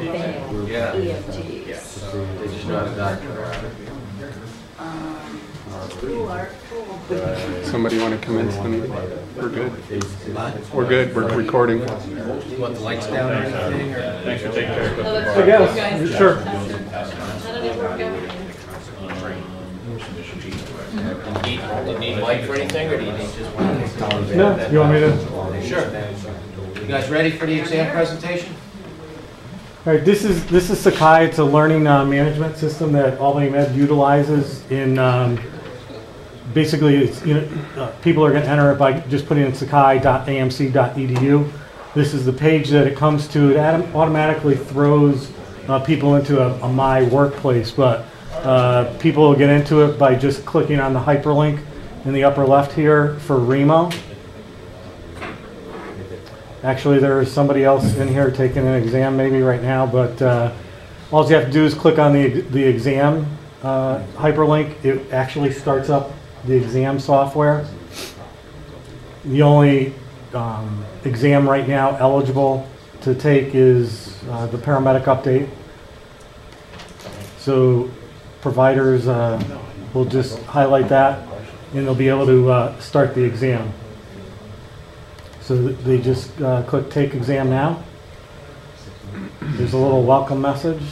failed EMTs. They just know how to doctor. Somebody want to commence the meeting? We're good. We're good. We're recording. You want the lights down or anything? Or? Thanks for taking care of it. I guess. Sure. Do you need light for anything, or do you need just one? No, you want me to? Sure. You guys ready for the exam presentation? All right, this is Sakai. It's a learning management system that Albany Med utilizes in. Basically, it's, people are going to enter it by just putting in sakai.amc.edu. This is the page that it comes to. It automatically throws people into a My Workplace, but people will get into it by just clicking on the hyperlink in the upper left here for Remo. Actually, there's somebody else in here taking an exam maybe right now, but all you have to do is click on the exam hyperlink. It actually starts up the exam software. The only exam right now eligible to take is the paramedic update. So providers will just highlight that and they'll be able to start the exam. So they just click Take Exam Now. There's a little welcome message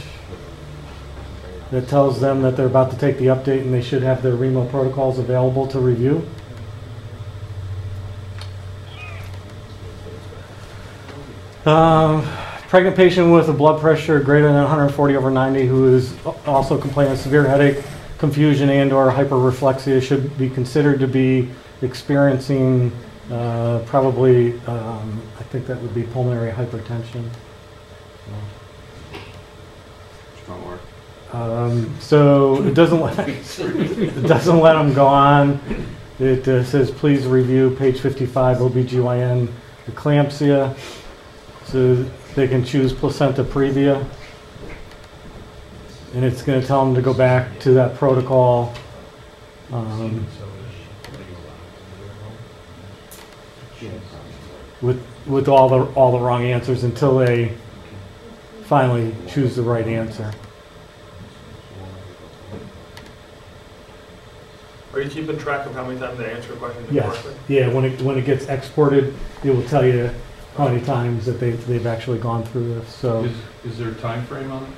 that tells them that they're about to take the update and they should have their Remo protocols available to review. Pregnant patient with a blood pressure greater than 140/90 who is also complaining of severe headache, confusion, and/or hyperreflexia should be considered to be experiencing probably, I think that would be pulmonary hypertension. So it doesn't let them go on. It says please review page 55 OBGYN eclampsia. So they can choose placenta previa, and it's going to tell them to go back to that protocol. With all the wrong answers until they finally choose the right answer. Are you keeping track of how many times they answer a question? Yes. Yeah. When it gets exported, it will tell you how many times that they've actually gone through this. So is there a time frame on it?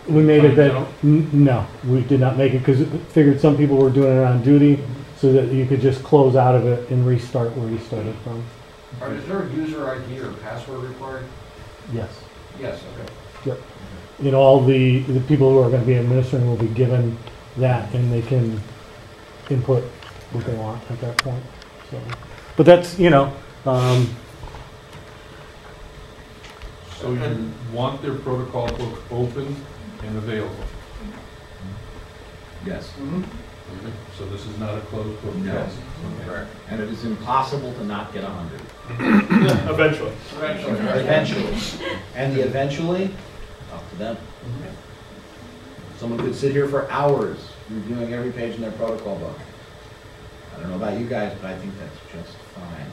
We made it that no, we did not make it because it figured some people were doing it on duty, so that you could just close out of it and restart where you started from. Is there a user ID or password required? Yes. Yes. Okay. Yep. And all the people who are going to be administering will be given that, and they can input what they want at that point. So, but that's So you want their protocol book open and available? Yes. Mm-hmm. So this is not a closed book test? No. Correct. And it is impossible to not get 100. Eventually. Eventually. And the eventually, up to them. Someone could sit here for hours reviewing every page in their protocol book. I don't know about you guys, but I think that's just fine.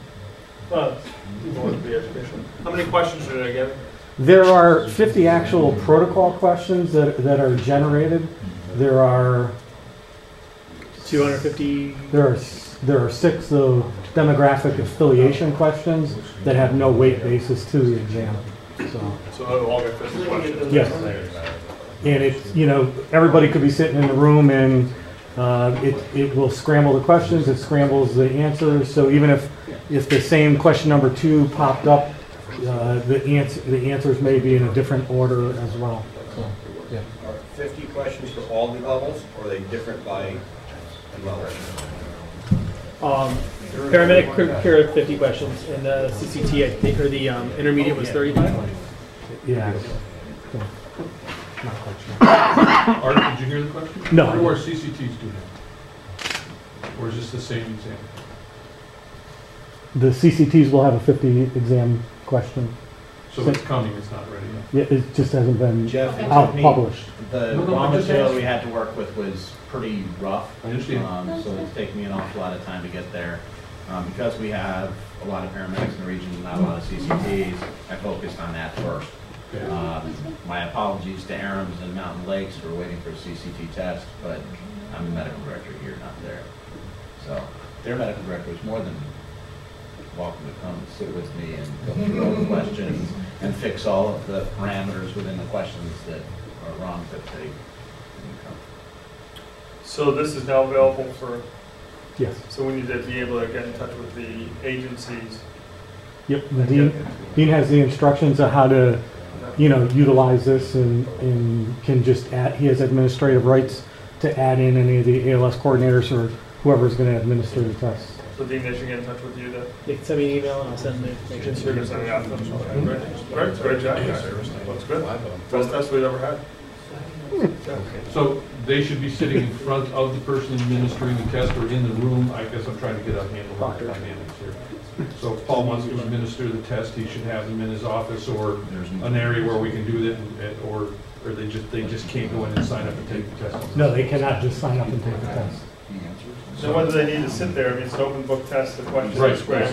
Well, people want to be educational. How many questions did I get? There are 50 actual protocol questions that are generated. There are 250. There are 6 though demographic affiliation questions that have no weight basis to the exam. So it'll all get 50 questions. Yes. And it's everybody could be sitting in the room and it will scramble the questions. It scrambles the answers. So even if the same question number 2 popped up, the answers may be in a different order as well. So, yeah. Are 50 questions for all the levels, or are they different by level? Paramedic prepared 50 questions, and the CCT, I think, or the intermediate was 35. Yeah. Not quite sure. Art, did you hear the question? No. What do our CCTs do now? Or is this the same exam? The CCTs will have a 50 exam question. So it's coming, it's not ready yet? Yeah, it just hasn't been Jeff, published. The raw material we had to work with was pretty rough. I understand. So it's taken me an awful lot of time to get there. Because we have a lot of paramedics in the region and not a lot of CCTs, I focused on that first. My apologies to Arams and Mountain Lakes for waiting for a CCT test, but I'm the medical director here, not there. So their medical director is more than welcome to come and sit with me and go through all the questions and fix all of the parameters within the questions that are wrong that they didn't come. So this is now available for, Yes. so we need to be able to get in touch with the agencies. Yep. And Dean has the instructions on how to, utilize this and can just add, he has administrative rights to add in any of the ALS coordinators or whoever's going to administer the test. So Dean, they should get in touch with you to. They can send me an email and I'll send the information. So you're gonna send it out to them? Great, great job, guys. Looks good. Best test we've ever had. So they should be sitting in front of the person administering the test or in the room. I guess I'm trying to get a handle on the dynamics here. So if Paul wants to administer the test, he should have them in his office or an area where we can do that, or they just can't go in and sign up and take the test. No, they cannot just sign up and take the test. So when do they need to sit there? I mean, it's an open book test, the questions Right, are squared.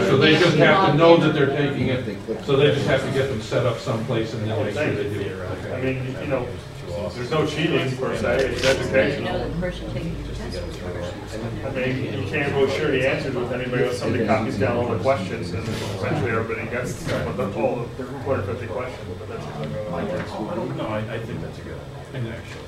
so they just have to know that they're taking it, so they just have to get them set up someplace and then make sure they do it. I mean, there's no cheating per se, it's educational. The person taking the test was first. I mean, you can't really share the answers with anybody unless somebody copies down all the questions and eventually everybody gets all the 250 questions. But that's No, I think that's a good idea, actually.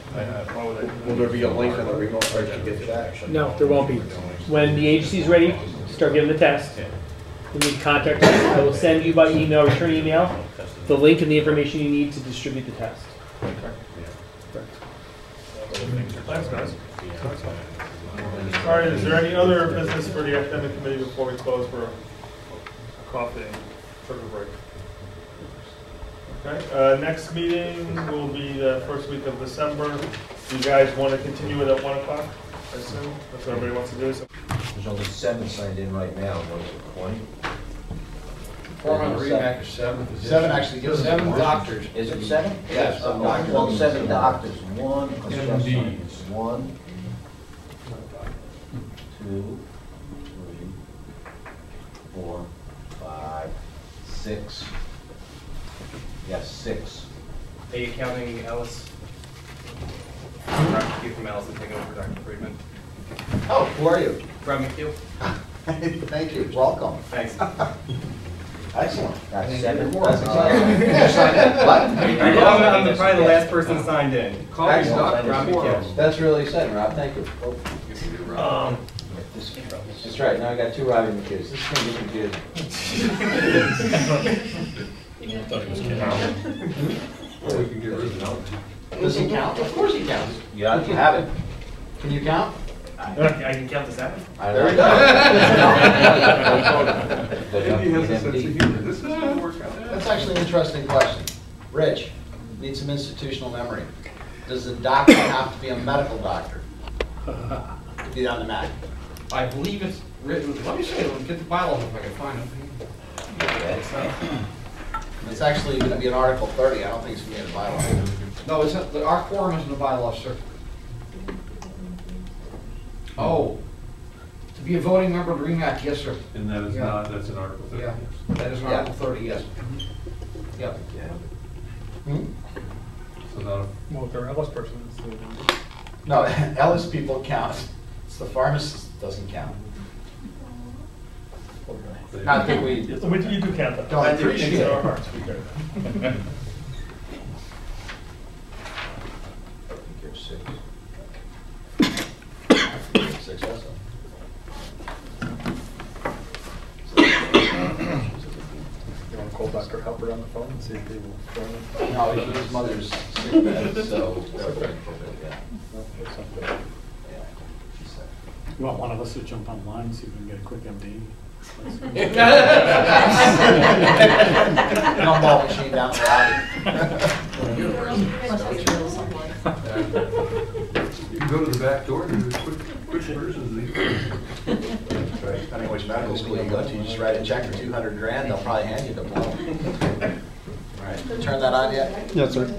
why would they? Will there be a link on the remote site to get to that? No, there won't be. When the agency's ready, start giving the test. You need to contact us. I will send you by email, return email, the link and the information you need to distribute the test. Thanks, guys. All right, is there any other business for the academic committee before we close for a coffee and sugar break? Okay, next meeting will be the first week of December. Do you guys want to continue it at 1 o'clock? I assume that's what everybody wants to do. So There's only 7 signed in right now, was it 20? Form on Remac is 7. 7 actually gives us 7 more. doctors. Is it 7? Yes. Well, 7 doctors. 1, MDs. 1, 2, 3, 4, 5, 6. Yes, 6. Are you counting Ellis? Dr. Q from Ellis and taking over for Dr. Friedman. Oh, who are you? From Q? Thank you, welcome. Thanks. Excellent. That's 7. That's exciting. What? I'm probably the last person signed in. Excellent. From Q. That's really exciting, Rob, thank you. That's right, now I got 2 Robbie McKees. This is going to be confusing. Or we can get rid of it. Does he count? Of course he counts. You have to have it. Can you count? I can count to 7. There we go. Maybe he has a sense of humor. This is going to work out. That's actually an interesting question. Rich, need some institutional memory. Does the doctor have to be a medical doctor to be on the MAC? I believe it's written, let me see, get the bylaws if I can find them. It's actually going to be an Article 30. I don't think it's going to be in a bylaw. No, it's not, our quorum isn't a bylaw, sir. Oh, to be a voting member of the Remac, yes, sir. And that is not, that's an Article 30. Yeah, that is an Article 30, yes. Yep. So not well, if they're Ellis person, No, Ellis people count. It's the pharmacist doesn't count. Not that we you do count that. don't appreciate Our it. hearts, we do. You're 6. 6 also. You want to call Dr. Halpert on the phone and see if he will phone in? No, his mother's sick bed, so. Yeah. You want one of us to jump online and see if we can get a quick MD? Gumball machine down the Must be real someone. You can go to the back door and do quick versions of these. Right. Depending on which medical school you go to, you just write a check for 200 grand, they'll probably hand you the diploma. Right. Turn that on yet? Yes, sir. You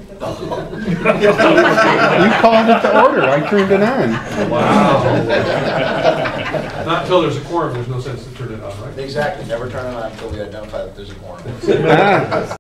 called it to order. I turned it on. Wow. Not until there's a quorum, there's no sense to turn it on, right? Exactly. Never turn it on until we identify that there's a quorum.